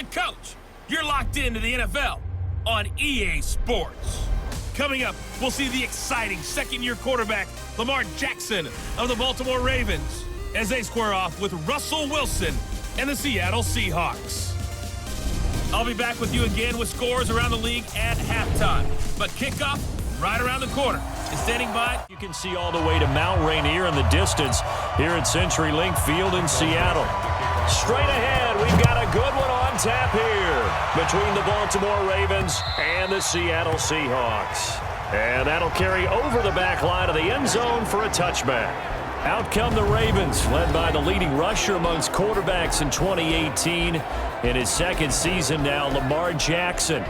coach. You're locked into the NFL on EA Sports. Coming up, we'll see the exciting second-year quarterback Lamar Jackson of the Baltimore Ravens as they square off with Russell Wilson and the Seattle Seahawks. I'll be back with you again with scores around the league at halftime. But kickoff right around the corner. And standing by, you can see all the way to Mount Rainier in the distance here at CenturyLink Field in Seattle. Straight ahead, we've got a good one on tap here between the Baltimore Ravens and the Seattle Seahawks. And that'll carry over the back line of the end zone for a touchback. Out come the Ravens, led by the leading rusher amongst quarterbacks in 2018. In his second season now, Lamar Jackson.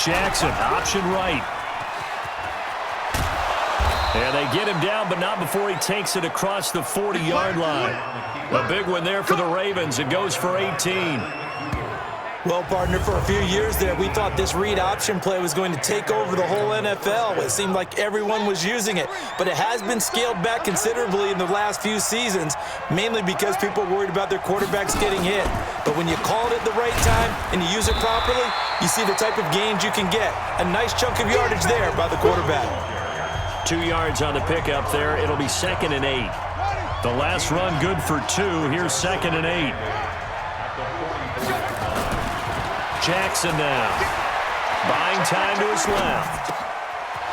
Jackson, option right. And they get him down, but not before he takes it across the 40-yard line. A big one there for the Ravens. It goes for 18. Well, partner, for a few years there, we thought this read option play was going to take over the whole NFL. It seemed like everyone was using it, but it has been scaled back considerably in the last few seasons, mainly because people are worried about their quarterbacks getting hit. But when you call it at the right time and you use it properly, you see the type of gains you can get. A nice chunk of yardage there by the quarterback. 2 yards on the pickup there. It'll be 2nd and 8. The last run good for 2. Here's 2nd and 8. Jackson now. Buying time to his left.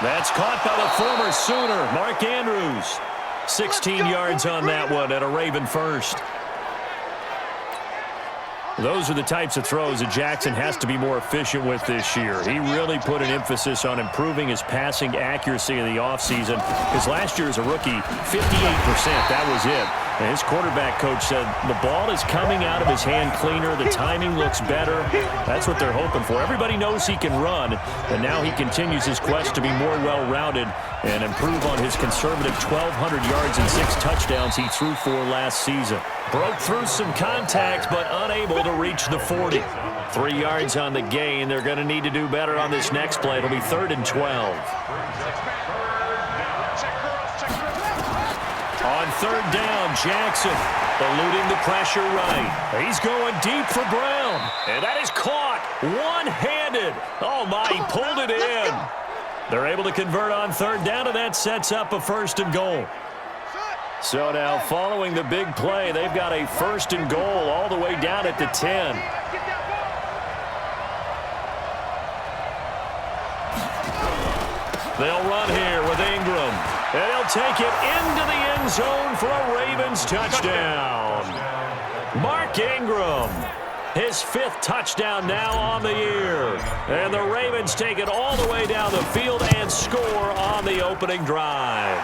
That's caught by the former Sooner, Mark Andrews. 16 yards on that one and a Raven first. Those are the types of throws that Jackson has to be more efficient with this year. He really put an emphasis on improving his passing accuracy in the offseason, because last year as a rookie, 58%, that was it. And his quarterback coach said the ball is coming out of his hand cleaner, the timing looks better. That's what they're hoping for. Everybody knows he can run, and now he continues his quest to be more well-rounded and improve on his conservative 1,200 yards and 6 touchdowns he threw for last season. Broke through some contact, but unable to reach the 40. 3 yards on the gain. They're going to need to do better on this next play. It'll be 3rd and 12. On 3rd down, Jackson eluding the pressure right. He's going deep for Brown. And that is caught one-handed. Oh, my, he pulled it in. They're able to convert on 3rd down, and that sets up a 1st and goal. So now, following the big play, they've got a 1st and goal all the way down at the 10. They'll run here with Ingram. And he'll take it into the end zone for a Ravens touchdown. Mark Ingram, his 5th touchdown now on the year. And the Ravens take it all the way down the field and score on the opening drive.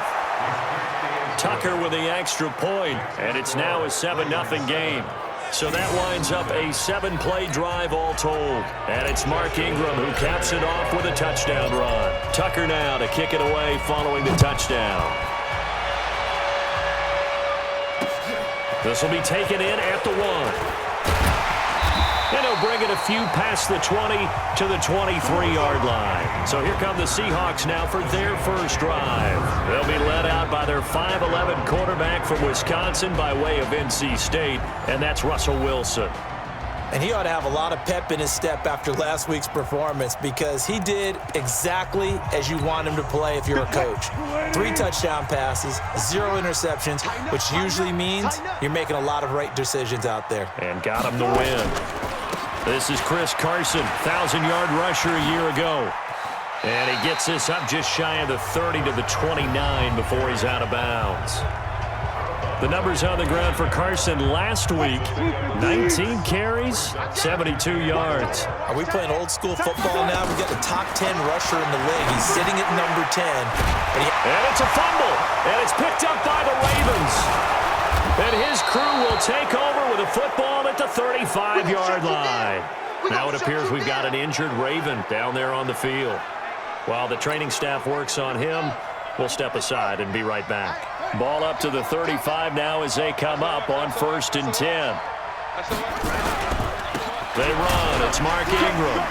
Tucker with the extra point, and it's now a 7-0 game. So that winds up a 7-play drive all told. And it's Mark Ingram who caps it off with a touchdown run. Tucker now to kick it away following the touchdown. This will be taken in at the 1. And he'll bring it a few past the 20 to the 23-yard line. So here come the Seahawks now for their first drive. They'll be led out by their 5'11" quarterback from Wisconsin by way of NC State, and that's Russell Wilson. And he ought to have a lot of pep in his step after last week's performance, because he did exactly as you want him to play if you're a coach. 3 touchdown passes, 0 interceptions, which usually means you're making a lot of right decisions out there. And got him the win. This is Chris Carson, 1,000-yard rusher a year ago. And he gets this up just shy of the 30 to the 29 before he's out of bounds. The numbers on the ground for Carson last week, 19 carries, 72 yards. Are we playing old school football now? We've got the top 10 rusher in the league. He's sitting at number 10. And it's a fumble, and it's picked up by the Ravens. And his crew will take over with a football at the 35-yard line. Now it appears we've got an injured Raven down there on the field. While the training staff works on him, we'll step aside and be right back. Ball up to the 35 now as they come up on 1st and 10. They run. It's Mark Ingram.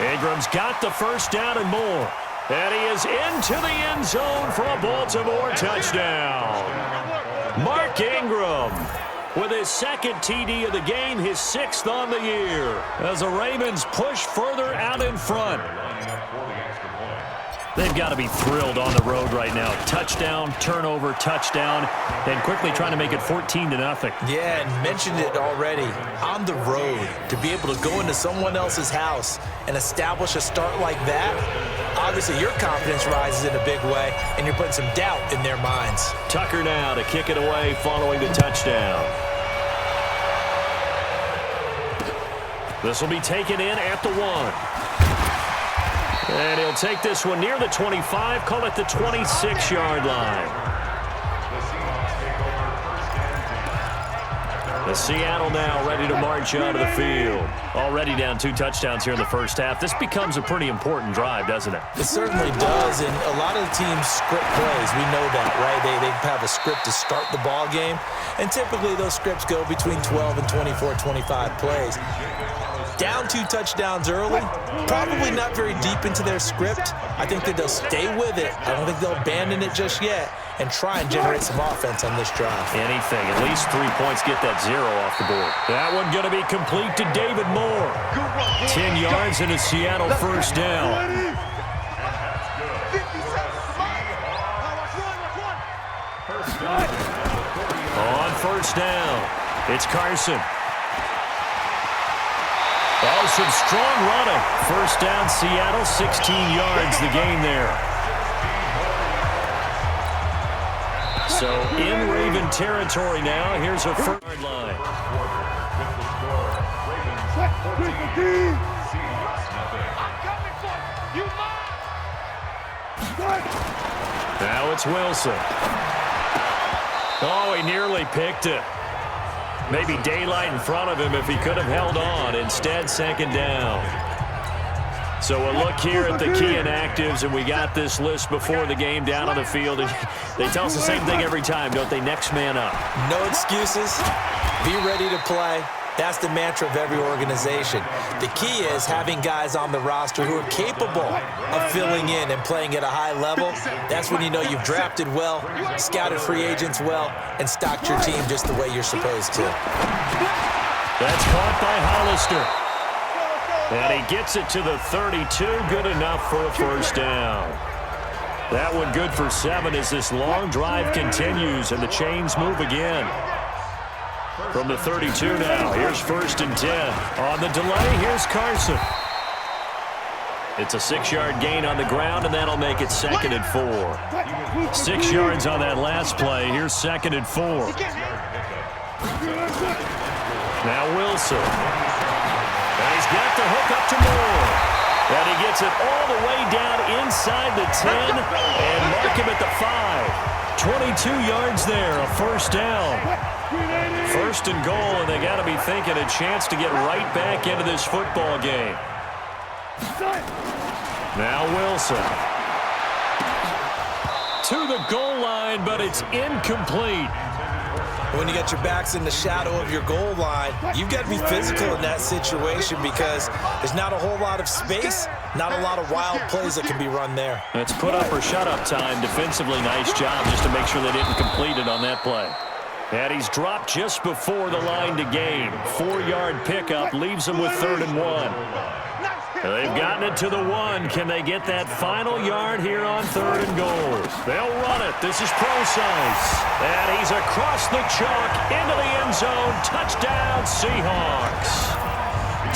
Ingram's got the first down and more. And he is into the end zone for a Baltimore touchdown. Mark Ingram with his second TD of the game, his 6th on the year, as the Ravens push further out in front. They've got to be thrilled on the road right now. Touchdown, turnover, touchdown, and quickly trying to make it 14-0. Yeah, and mentioned it already. On the road, to be able to go into someone else's house and establish a start like that, obviously your confidence rises in a big way, and you're putting some doubt in their minds. Tucker now to kick it away following the touchdown. This will be taken in at the 1. And he'll take this one near the 25, call it the 26-yard line. The Seattle now ready to march onto the field. Already down 2 touchdowns here in the first half. This becomes a pretty important drive, doesn't it? It certainly does, and a lot of the teams script plays. We know that, right? They have a script to start the ball game, and typically those scripts go between 12 and 24, 25 plays. Down 2 touchdowns early, probably not very deep into their script. I think that they'll stay with it. I don't think they'll abandon it just yet and try and generate some offense on this drive. Anything, at least 3 points, get that 0 off the board. That one going to be complete to David Moore. 10 yards and a Seattle first down. On first down, it's Carson. Oh, some strong running. First down, Seattle, 16 yards the gain there. So in Raven territory now, here's a first line. Now it's Wilson. Oh, he nearly picked it. Maybe daylight in front of him if he could have held on. Instead, second down. So a look here at the key inactives, and we got this list before the game down on the field. And they tell us the same thing every time, don't they? Next man up. No excuses. Be ready to play. That's the mantra of every organization. The key is having guys on the roster who are capable of filling in and playing at a high level. That's when you know you've drafted well, scouted free agents well, and stocked your team just the way you're supposed to. That's caught by Hollister. And he gets it to the 32. Good enough for a first down. That one good for 7 as this long drive continues and the chains move again. From the 32 now, here's 1st and 10. On the delay, here's Carson. It's a 6-yard gain on the ground, and that'll make it 2nd and 4. 6 yards on that last play. Here's 2nd and 4. Now Wilson. And he's got the hook up to Moore. And he gets it all the way down inside the 10 and mark him at the 5. 22 yards there, a first down. 1st and goal, and they got to be thinking a chance to get right back into this football game. Now Wilson. To the goal line, but it's incomplete. When you got your backs in the shadow of your goal line, you've got to be physical in that situation because there's not a whole lot of space, not a lot of wild plays that can be run there. It's put up or shut up time. Defensively, nice job just to make sure they didn't complete it on that play. And he's dropped just before the line to gain. 4-yard pickup leaves him with 3rd and 1. They've gotten it to the 1. Can they get that final yard here on 3rd and goal? They'll run it. This is Procise. And he's across the chalk into the end zone. Touchdown, Seahawks.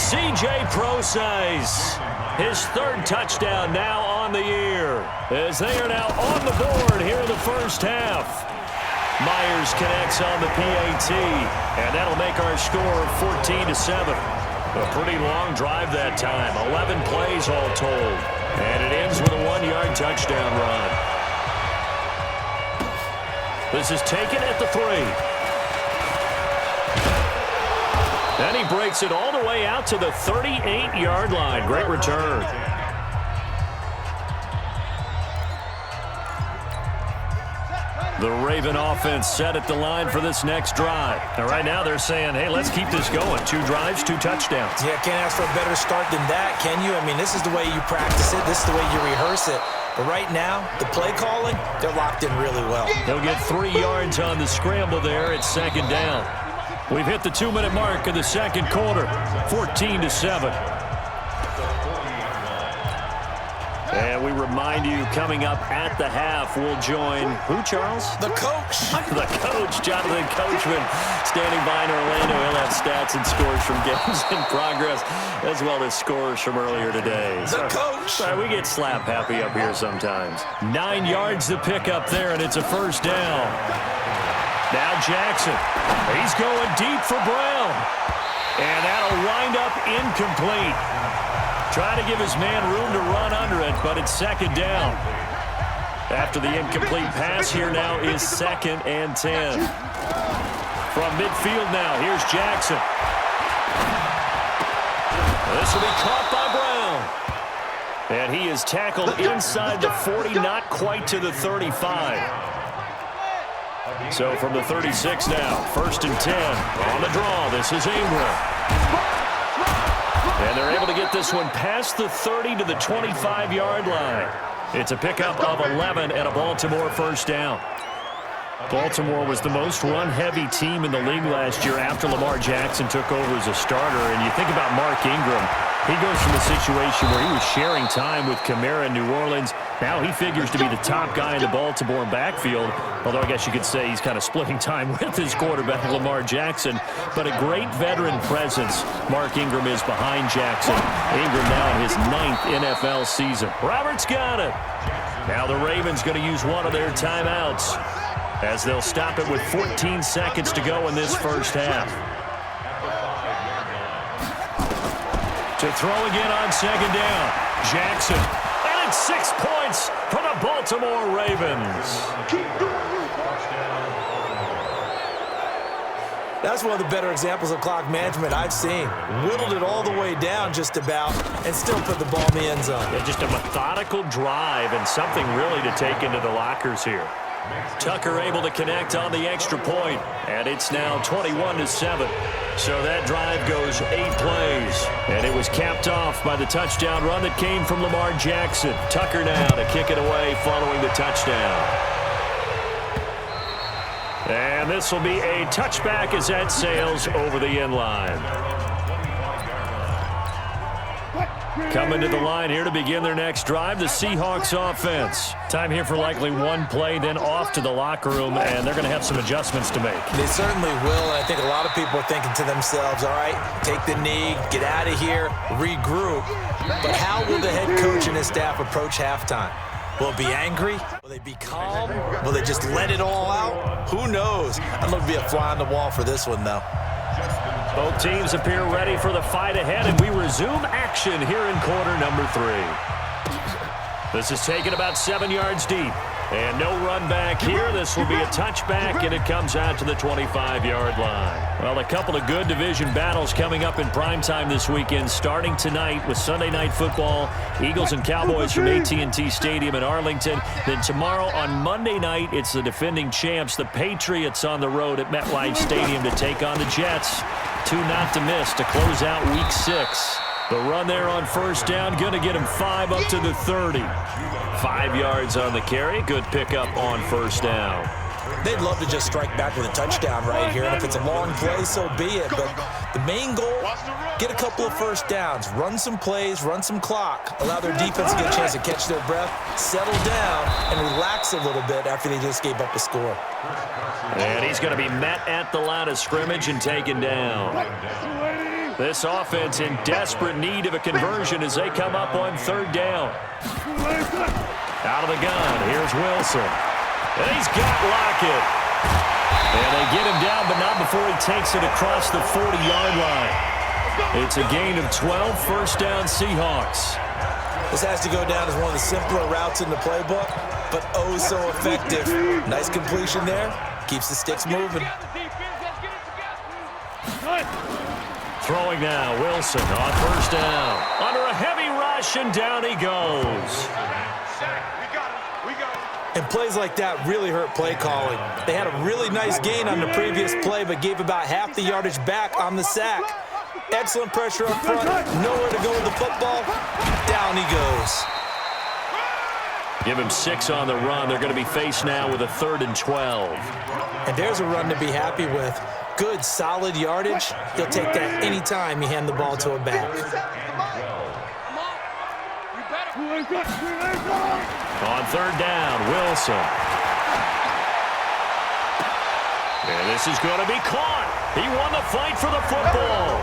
C.J. Procise, his 3rd touchdown now on the year, as they are now on the board here in the first half. Myers connects on the PAT, and that'll make our score 14-7. A pretty long drive that time, 11 plays all told. And it ends with a 1-yard touchdown run. This is taken at the 3. And he breaks it all the way out to the 38-yard line. Great return. The Raven offense set at the line for this next drive. Now, right now they're saying, hey, let's keep this going. 2 drives, 2 touchdowns. Yeah, can't ask for a better start than that, can you? I mean, this is the way you practice it. This is the way you rehearse it. But right now, the play calling, they're locked in really well. He'll get 3 yards on the scramble there. It's 2nd down. We've hit the 2-minute mark of the second quarter, 14-7. And we remind you, coming up at the half, we'll join who, Charles? The coach. The coach, Jonathan Coachman, standing by in Orlando. He'll have stats and scores from games in progress, as well as scores from earlier today. The coach. Sorry, we get slap happy up here sometimes. 9 yards to pick up there, and it's a 1st down. Now Jackson. He's going deep for Brown. And that'll wind up incomplete. Trying to give his man room to run under it, but it's 2nd down. After the incomplete pass, here now is 2nd and 10. From midfield now, here's Jackson. This will be caught by Brown. And he is tackled inside the 40, not quite to the 35. So from the 36 now, 1st and 10. On the draw, this is Ingram. And they're able to get this one past the 30 to the 25-yard line. It's a pickup of 11 and a Baltimore 1st down. Baltimore was the most run-heavy team in the league last year after Lamar Jackson took over as a starter. And you think about Mark Ingram. He goes from a situation where he was sharing time with Kamara in New Orleans. Now he figures to be the top guy in the Baltimore backfield, although I guess you could say he's kind of splitting time with his quarterback, Lamar Jackson. But a great veteran presence, Mark Ingram is behind Jackson. Ingram now in his 9th NFL season. Roberts got it. Now the Ravens going to use one of their timeouts, as they'll stop it with 14 seconds to go in this 1st half. To throw again on 2nd down. Jackson. And it's 6 points for the Baltimore Ravens. That's one of the better examples of clock management I've seen. Whittled it all the way down just about and still put the ball in the end zone. Yeah, just a methodical drive and something really to take into the lockers here. Tucker able to connect on the extra point, and it's now 21-7. So that drive goes 8 plays, and it was capped off by the touchdown run that came from Lamar Jackson. Tucker now to kick it away following the touchdown. And this will be a touchback as that sails over the end line. Coming to the line here to begin their next drive, the Seahawks offense. Time here for likely one play, then off to the locker room, and they're going to have some adjustments to make. They certainly will, and I think a lot of people are thinking to themselves, all right, take the knee, get out of here, regroup. But how will the head coach and his staff approach halftime? Will it be angry? Will they be calm? Will they just let it all out? Who knows? I'm going to be a fly on the wall for this one, though. Both teams appear ready for the fight ahead, and we resume action here in quarter number 3. This is taken about 7 yards deep. And no run back here. This will be a touchback, and it comes out to the 25-yard line. Well, a couple of good division battles coming up in primetime this weekend, starting tonight with Sunday Night Football, Eagles and Cowboys from AT&T Stadium in Arlington. Then tomorrow on Monday night, it's the defending champs, the Patriots, on the road at MetLife Stadium to take on the Jets. 2 not to miss to close out Week 6. The run there on 1st down, going to get him 5 up to the 30. 5 yards on the carry. Good pickup on 1st down. They'd love to just strike back with a touchdown right here, and if it's a long play, so be it. But the main goal, get a couple of 1st downs, run some plays, run some clock, allow their defense to get a chance to catch their breath, settle down, and relax a little bit after they just gave up a score. And he's going to be met at the line of scrimmage and taken down. This offense in desperate need of a conversion as they come up on 3rd down. Out of the gun, here's Wilson. And he's got Lockett. And they get him down, but not before he takes it across the 40-yard line. It's a gain of 12, 1st down Seahawks. This has to go down as one of the simpler routes in the playbook, but oh so effective. Nice completion there. Keeps the sticks moving. Throwing now, Wilson on 1st down. Under a heavy rush, and down he goes. And And plays like that really hurt play calling. They had a really nice gain on the previous play, but gave about half the yardage back on the sack. Excellent pressure up front. Nowhere to go with the football. Down he goes. Give him 6 on the run. They're going to be faced now with a 3rd and 12. And there's a run to be happy with. Good, solid yardage. He'll take that anytime you hand the ball to a back. On 3rd down, Wilson. And this is going to be caught. He won the fight for the football.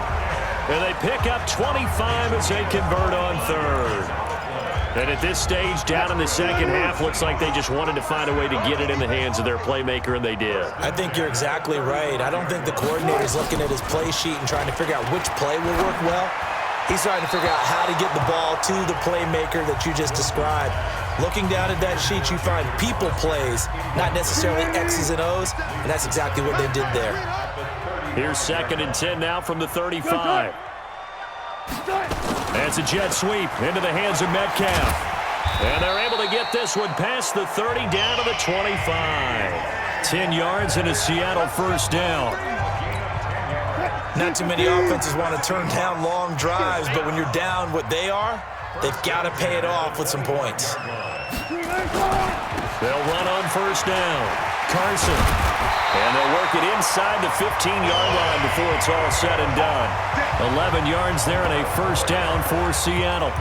And they pick up 25 as they convert on 3rd. And at this stage, down in the second half, looks like they just wanted to find a way to get it in the hands of their playmaker, and they did. I think you're exactly right. I don't think the coordinator's looking at his play sheet and trying to figure out which play will work well. He's trying to figure out how to get the ball to the playmaker that you just described. Looking down at that sheet, you find people plays, not necessarily X's and O's, and that's exactly what they did there. Here's 2nd and 10 now from the 35. That's a jet sweep into the hands of Metcalf. And they're able to get this one past the 30 down to the 25. 10 yards and a Seattle 1st down. Not too many offenses want to turn down long drives, but when you're down what they are, they've got to pay it off with some points. They'll run on 1st down. Carson. And they'll work it inside the 15-yard line before it's all said and done. 11 yards there and a 1st down for Seattle.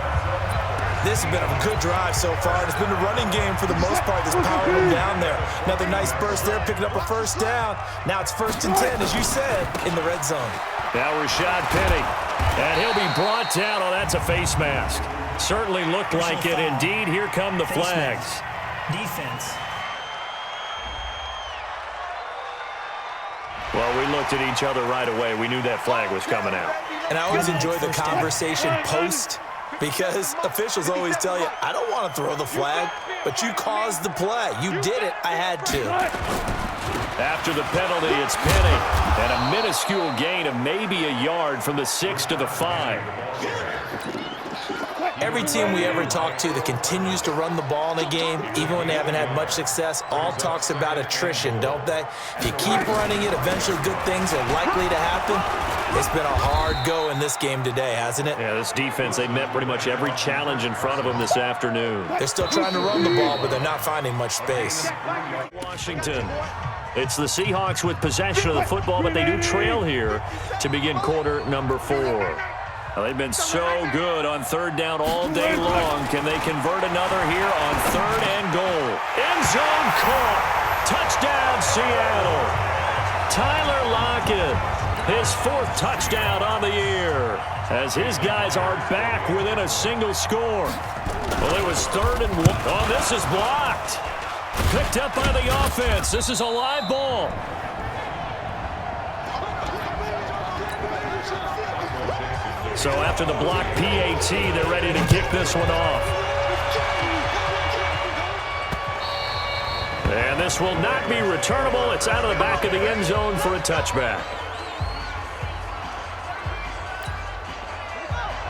This has been a good drive so far. It's been a running game for the most part that's powered them down there. Another nice burst there, picking up a 1st down. Now it's 1st and 10, as you said, in the red zone. Now Rashad Penny. And he'll be brought down. Oh, that's a face mask. Certainly looked like it. Indeed, here come the flags. Defense. Well, we looked at each other right away. We knew that flag was coming out. And I always enjoy the conversation post, because officials always tell you, I don't want to throw the flag, but you caused the play. You did it. I had to. After the penalty, it's Penny. And a minuscule gain of maybe a yard from the 6 to the 5. Every team we ever talk to that continues to run the ball in a game, even when they haven't had much success, all talks about attrition, don't they? If you keep running it, eventually good things are likely to happen. It's been a hard go in this game today, hasn't it? Yeah, this defense, they met pretty much every challenge in front of them this afternoon. They're still trying to run the ball, but they're not finding much space. Washington. It's the Seahawks with possession of the football, but they do trail here to begin quarter number 4. Well, they've been so good on 3rd down all day long. Can they convert another here on 3rd and goal? End zone caught. Touchdown, Seattle. Tyler Lockett, his 4th touchdown on the year, as his guys are back within a single score. Well, it was 3rd and 1. Oh, this is blocked. Picked up by the offense. This is a live ball. So after the block PAT, they're ready to kick this one off. And this will not be returnable. It's out of the back of the end zone for a touchback.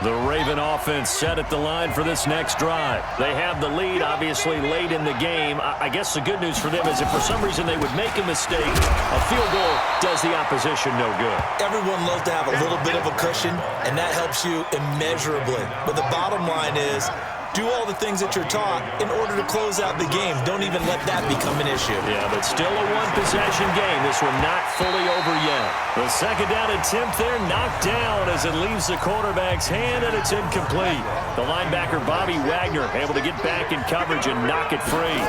The Raven offense set at the line for this next drive. They have the lead, obviously, late in the game. I guess the good news for them is if for some reason they would make a mistake, a field goal does the opposition no good. Everyone loves to have a little bit of a cushion, and that helps you immeasurably. But the bottom line is, do all the things that you're taught in order to close out the game. Don't even let that become an issue. Yeah, but still a one-possession game. This one not fully over yet. The 2nd down attempt there knocked down as it leaves the quarterback's hand, and it's incomplete. The linebacker, Bobby Wagner, able to get back in coverage and knock it free.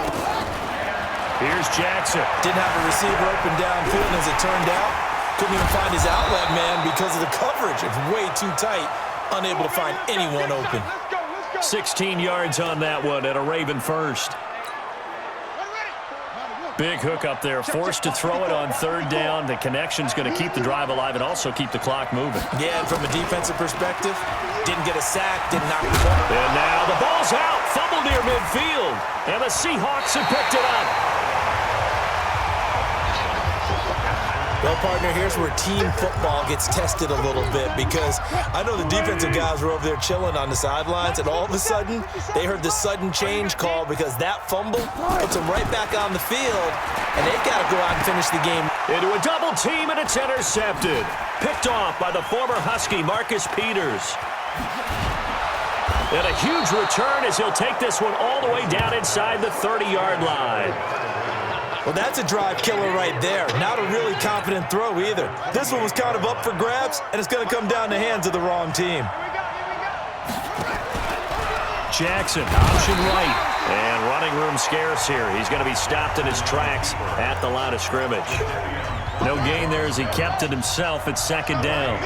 Here's Jackson. Didn't have a receiver open downfield, and as it turned out, couldn't even find his outlet man because of the coverage. It's way too tight, unable to find anyone open. 16 yards on that one at a Raven 1st. Big hook up there, forced to throw it on 3rd down. The connection's going to keep the drive alive and also keep the clock moving. Yeah, and from a defensive perspective, didn't get a sack, didn't knock the ball. And now the ball's out, fumbled near midfield, and the Seahawks have picked it up. Well, partner, here's where team football gets tested a little bit, because I know the defensive guys were over there chilling on the sidelines, and all of a sudden, they heard the sudden change call because that fumble puts them right back on the field, and they've got to go out and finish the game. Into a double team, and it's intercepted. Picked off by the former Husky, Marcus Peters. And a huge return as he'll take this one all the way down inside the 30-yard line. Well, that's a drive killer right there. Not a really confident throw either. This one was kind of up for grabs, and it's going to come down the hands of the wrong team. Jackson, option right. And running room scarce here. He's going to be stopped in his tracks at the line of scrimmage. No gain there as he kept it himself at second down.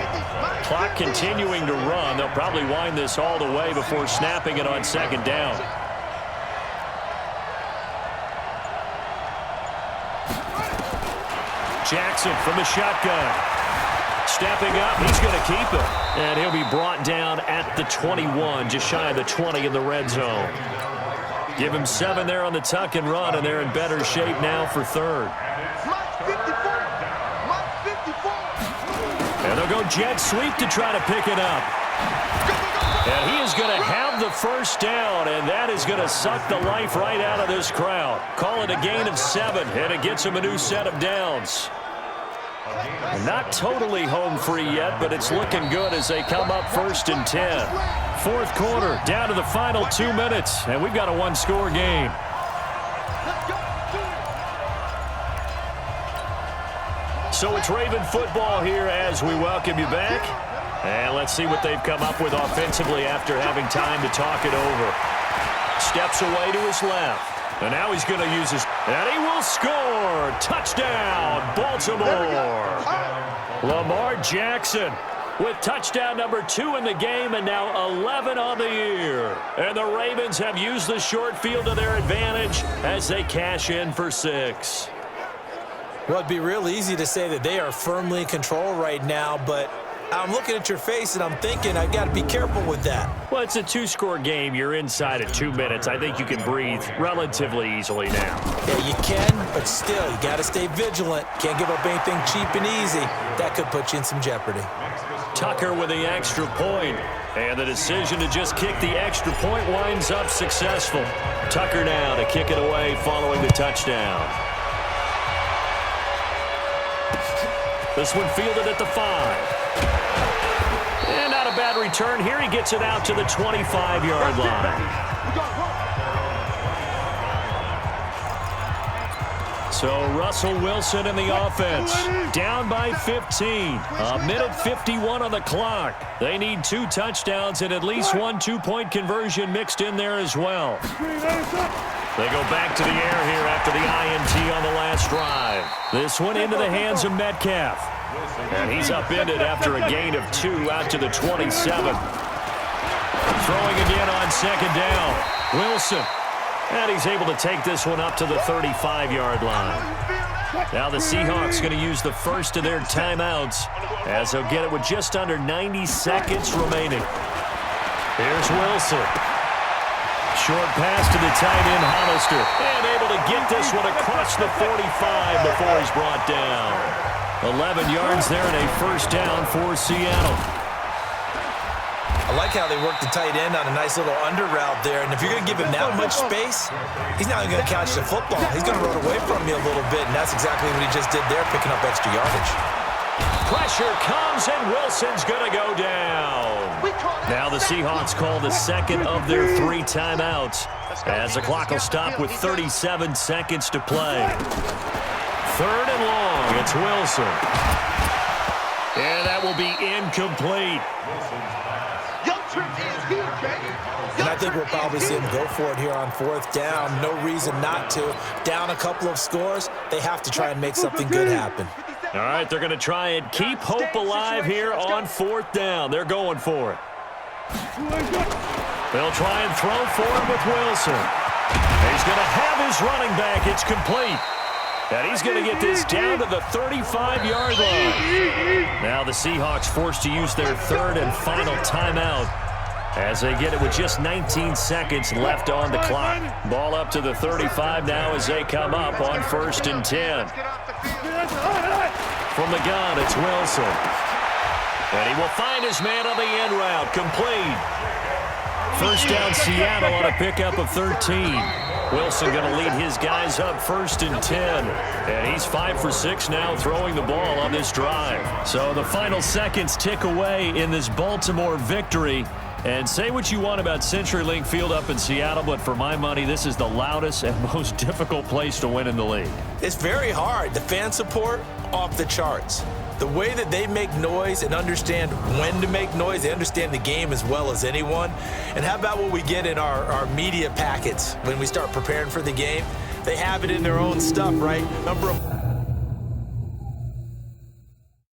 Clock continuing to run. They'll probably wind this all the way before snapping it on second down. Jackson from the shotgun. Stepping up, he's going to keep it. And he'll be brought down at the 21, just shy of the 20 in the red zone. Give him 7 there on the tuck and run, and they're in better shape now for third. And they'll go jet sweep to try to pick it up. And he is going to have the first down, and that is going to suck the life right out of this crowd. Call it a gain of 7, and it gets him a new set of downs. Not totally home free yet, but it's looking good as they come up 1st and 10. Fourth quarter, down to the final 2 minutes, and we've got a one-score game. So it's Raven football here as we welcome you back. And let's see what they've come up with offensively after having time to talk it over. Steps away to his left. And now he's going to use his... And he will score! Touchdown, Baltimore! Lamar Jackson with touchdown number 2 in the game, and now 11 on the year. And the Ravens have used the short field to their advantage as they cash in for 6. Well, it'd be real easy to say that they are firmly in control right now, but I'm looking at your face and I'm thinking I've got to be careful with that. Well, it's a 2-score game. You're inside at 2 minutes. I think you can breathe relatively easily now. Yeah, you can, but still, you got to stay vigilant. Can't give up anything cheap and easy. That could put you in some jeopardy. Tucker with the extra point, and the decision to just kick the extra point winds up successful. Tucker now to kick it away following the touchdown. This one fielded at the 5. And not a bad return here. He gets it out to the 25-yard line. So Russell Wilson in the offense. Down by 15. A minute 51 on the clock. They need 2 touchdowns and at least 1 2-point conversion mixed in there as well. They go back to the air here after the INT on the last drive. This one into the hands of Metcalf. And he's upended after a gain of 2 out to the 27. Throwing again on second down. Wilson. And he's able to take this one up to the 35-yard line. Now the Seahawks going to use the first of their timeouts as they'll get it with just under 90 seconds remaining. Here's Wilson. Short pass to the tight end, Hollister. And able to get this one across the 45 before he's brought down. 11 yards there and a first down for Seattle. I like how they work the tight end on a nice little under route there. And if you're going to give him that much space, he's not going to catch the football. He's going to run away from you a little bit, and that's exactly what he just did there, picking up extra yardage. Pressure comes, and Wilson's going to go down. Now the Seahawks call the second of their 3 timeouts as the clock will stop with 37 seconds to play. Third and long, it's Wilson. And that will be incomplete. And I think we'll probably see him go for it here on 4th down. No reason not to. Down a couple of scores, they have to try and make something good happen. All right, they're going to try and keep hope alive here on 4th down. They're going for it. They'll try and throw for him with Wilson. He's going to have his running back. It's complete. And he's going to get this down to the 35-yard line. Now the Seahawks forced to use their 3rd and final timeout as they get it with just 19 seconds left on the clock. Ball up to the 35 now as they come up on 1st and 10. From the gun, it's Wilson. And he will find his man on the end route. Complete. First down, Seattle on a pickup of 13. Wilson going to lead his guys up 1st and 10. And he's 5 for 6 now throwing the ball on this drive. So the final seconds tick away in this Baltimore victory. And say what you want about CenturyLink Field up in Seattle, but for my money, this is the loudest and most difficult place to win in the league. It's very hard. The fan support, off the charts. The way that they make noise and understand when to make noise, they understand the game as well as anyone. And how about what we get in our media packets when we start preparing for the game? They have it in their own stuff, right?